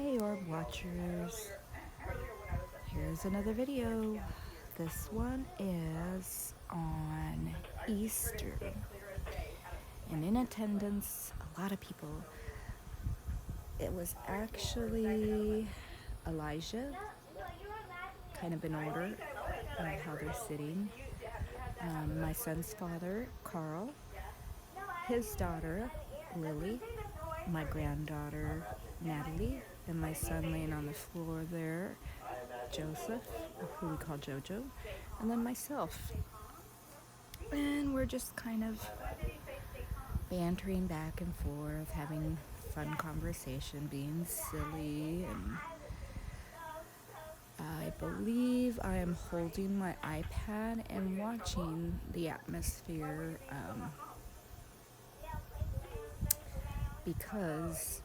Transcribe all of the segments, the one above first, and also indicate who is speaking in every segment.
Speaker 1: Hey Orb Watchers, here's another video. This one is on Easter, and in attendance, a lot of people. It was actually Elijah, kind of in order of how they're sitting. My son's father, Carl, his daughter, Lily, my granddaughter, Natalie, and my son laying on the floor there, Joseph, who we call Jojo, and then myself. And we're just kind of bantering back and forth, having fun conversation, being silly, and I believe I am holding my iPad and watching the atmosphere because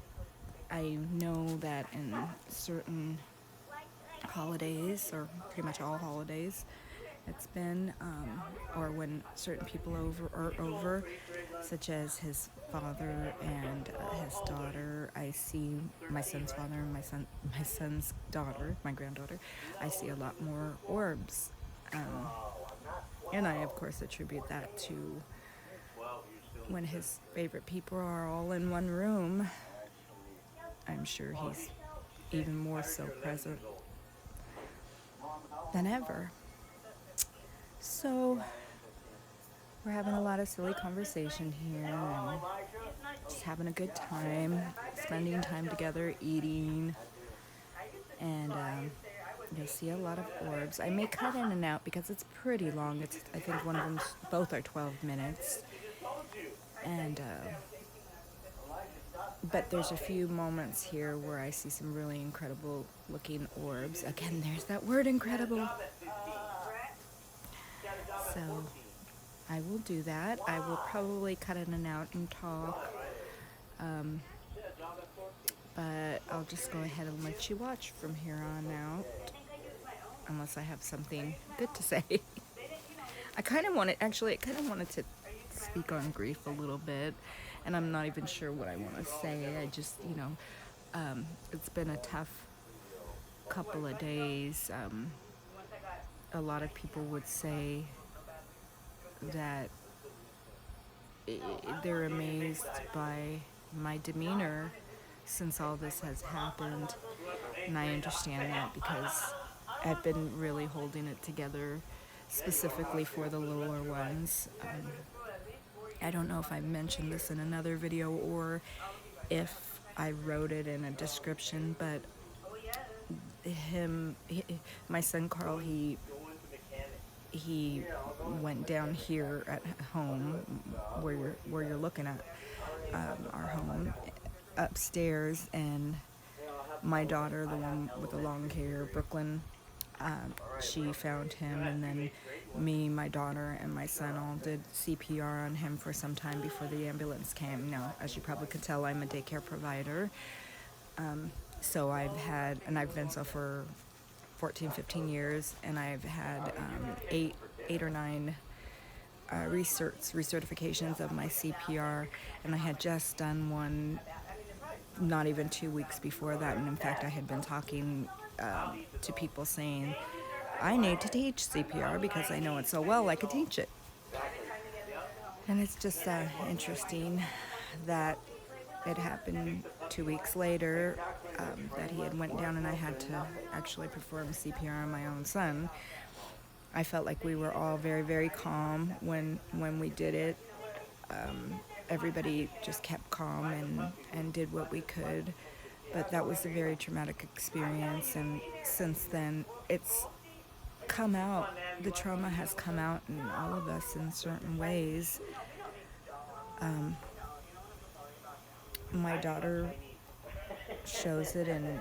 Speaker 1: I know that in certain holidays, or pretty much all holidays, it's been, or when certain people are over, such as his father and his daughter. I see my son's father and my son's daughter, my granddaughter. I see a lot more orbs, and I of course attribute that to when his favorite people are all in one room. I'm sure he's even more so present than ever. So we're having a lot of silly conversation here and just having a good time, spending time together, eating, and you'll see a lot of orbs. I may cut in and out because it's pretty long. I think one of them, both are 12 minutes, and but there's a few moments here where I see some really incredible looking orbs. Again, there's that word, incredible. So I will do that. I will probably cut in and out and talk, but I'll just go ahead and let you watch from here on out, unless I have something good to say. I kind of wanted to speak on grief a little bit, and I'm not even sure what I want to say. I just, it's been a tough couple of days. A lot of people would say that they're amazed by my demeanor since all this has happened, and I understand that because I've been really holding it together specifically for the littler ones. I don't know if I mentioned this in another video or if I wrote it in a description, but my son Carl, he went down here at home where you're looking at our home upstairs, and my daughter, the one with the long hair, Brooklyn, she found him, and then me, my daughter, and my son all did CPR on him for some time before the ambulance came. Now, as you probably could tell, I'm a daycare provider, so I've been so for 14, 15 years, and I've had 8 or 9 recertifications of my CPR, and I had just done one not even 2 weeks before that, and in fact I had been talking to people saying I need to teach CPR because I know it so well I could teach it. And it's just interesting that it happened 2 weeks later, that he had went down and I had to actually perform CPR on my own son. I felt like we were all very, very calm when we did it. Everybody just kept calm and did what we could, but that was a very traumatic experience, and since then it's come out. The trauma has come out in all of us in certain ways. My daughter shows it in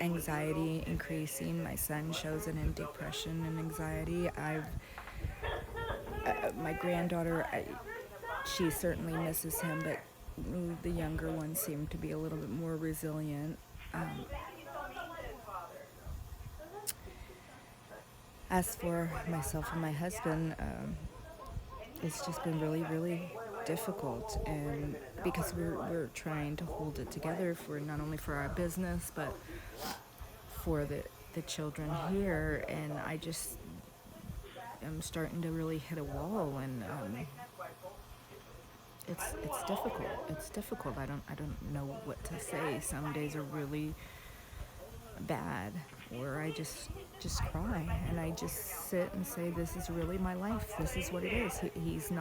Speaker 1: anxiety increasing. My son shows it in depression and anxiety. My granddaughter, she certainly misses him, but the younger ones seem to be a little bit more resilient. As for myself and my husband, it's just been really, really difficult, and because we're trying to hold it together for not only for our business but for the children here, and I just am starting to really hit a wall, and it's difficult. It's difficult. I don't know what to say. Some days are really bad, where I just cry, and I just sit and say, this is really my life. This is what it is. He's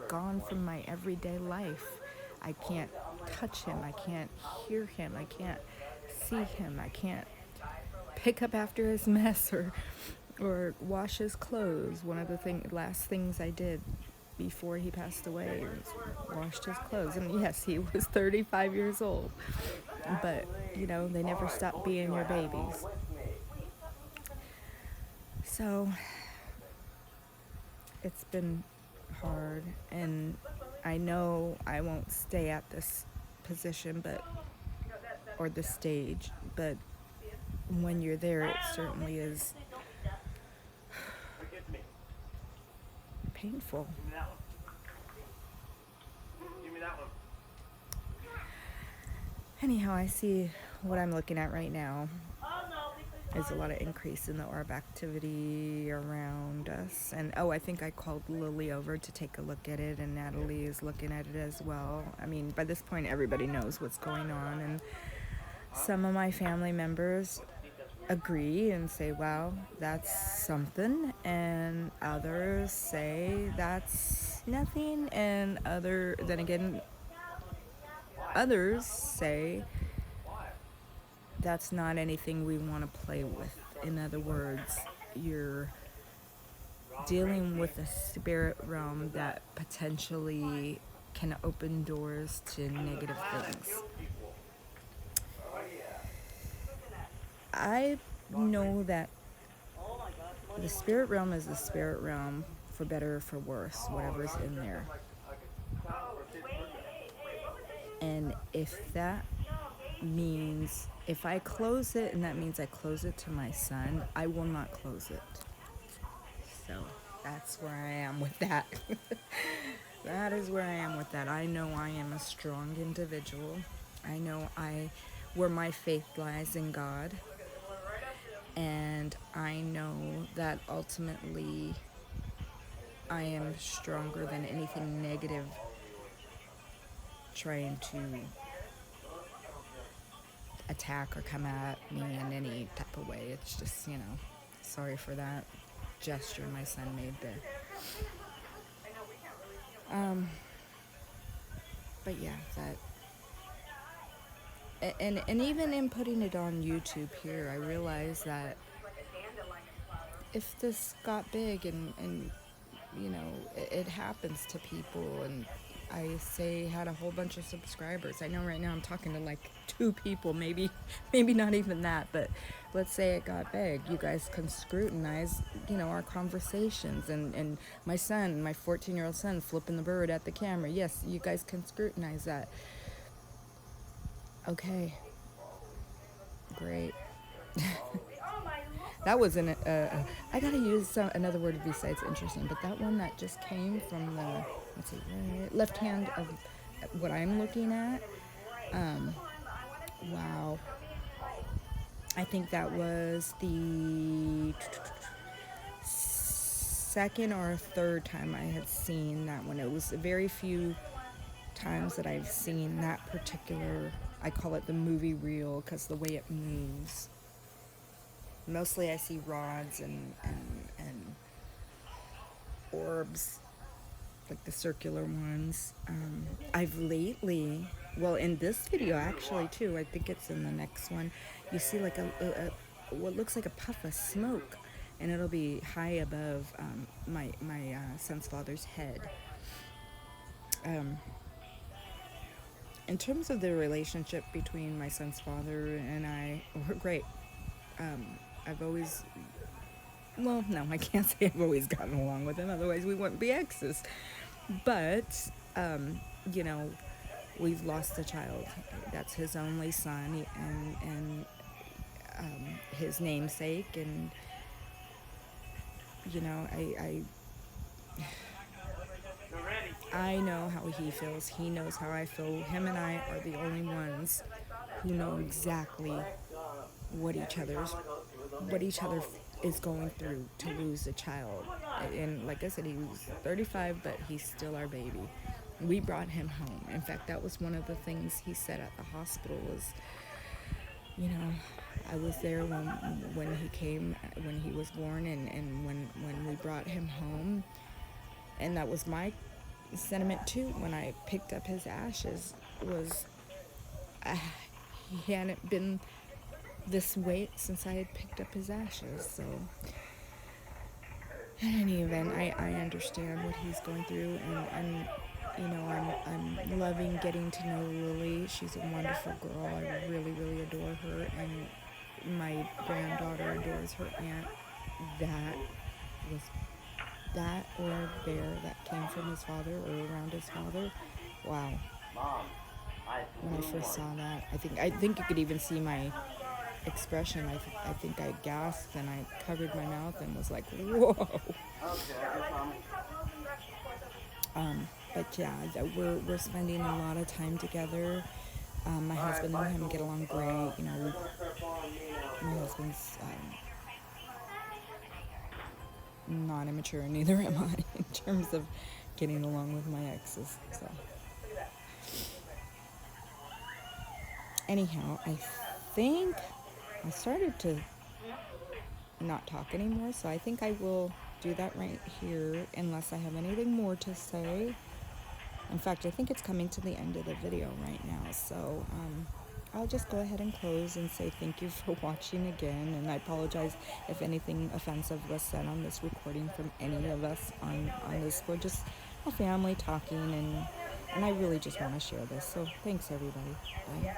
Speaker 1: gone from my everyday life. I can't touch him. I can't hear him. I can't see him. I can't pick up after his mess or wash his clothes. One of the last things I did before he passed away was washed his clothes. And yes, he was 35 years old. But, you know, they never stop being your babies. So, it's been hard, and I know I won't stay at this position, or this stage, but when you're there, it certainly is painful. Anyhow, I see what I'm looking at right now is a lot of increase in the orb activity around us. And I think I called Lily over to take a look at it, and Natalie is looking at it as well. I mean, by this point, everybody knows what's going on, and some of my family members agree and say, wow, that's something, and others say that's nothing, and others say that's not anything we want to play with. In other words, you're dealing with a spirit realm that potentially can open doors to negative things. I know that the spirit realm is the spirit realm, for better or for worse, whatever's in there. And if that means, if I close it and that means I close it to my son, I will not close it. So that's where I am with that. That is where I am with that. I know I am a strong individual. I know where my faith lies in God. And I know that ultimately I am stronger than anything negative trying to attack or come at me in any type of way. It's just, sorry for that gesture my son made there. But yeah, and even in putting it on YouTube here, I realized that if this got big and it happens to people, and I had a whole bunch of subscribers. I know right now I'm talking to like 2 people, maybe not even that, but let's say it got big. You guys can scrutinize, our conversations, and my 14-year-old son flipping the bird at the camera. Yes, you guys can scrutinize that. Okay. Great. That wasn't, I gotta use another word besides interesting, but that one that just came from the, left hand of what I'm looking at, wow. I think that was the second or third time I had seen that one. It was very few times that I've seen that particular, I call it the movie reel because the way it moves. Mostly I see rods and orbs, like the circular ones. I've lately, in this video actually too, I think it's in the next one, you see like a what looks like a puff of smoke, and it'll be high above my son's father's head. In terms of the relationship between my son's father and I, we're great. I've always, no, I can't say I've always gotten along with him, otherwise we wouldn't be exes. But, we've lost a child. That's his only son, and his namesake, and, I know how he feels. He knows how I feel. Him and I are the only ones who know exactly what each other is going through to lose a child. And like I said, he was 35, but he's still our baby. We brought him home. In fact, that was one of the things he said at the hospital was, you know, I was there when he came, when he was born, and when we brought him home. And that was my sentiment too when I picked up his ashes was uh, he hadn't been this weight since I had picked up his ashes. So in any event, I understand what he's going through, and you know, I'm loving getting to know Lily. She's a wonderful girl. I really, really adore her, and my granddaughter adores her aunt. That was that orb there that came from his father or around his father. Wow. When I first saw that, I think you could even see my expression. I think I gasped and I covered my mouth and was like, whoa. But yeah, we're spending a lot of time together. My husband and him get along great. You know, my husband's not immature, and neither am I in terms of getting along with my exes. So, anyhow, I think I started to not talk anymore, so I think I will do that right here unless I have anything more to say. In fact, I think it's coming to the end of the video right now, so I'll just go ahead and close and say thank you for watching again, and I apologize if anything offensive was said on this recording from any of us on this. We're just a family talking, and I really just want to share this, so thanks everybody. Bye.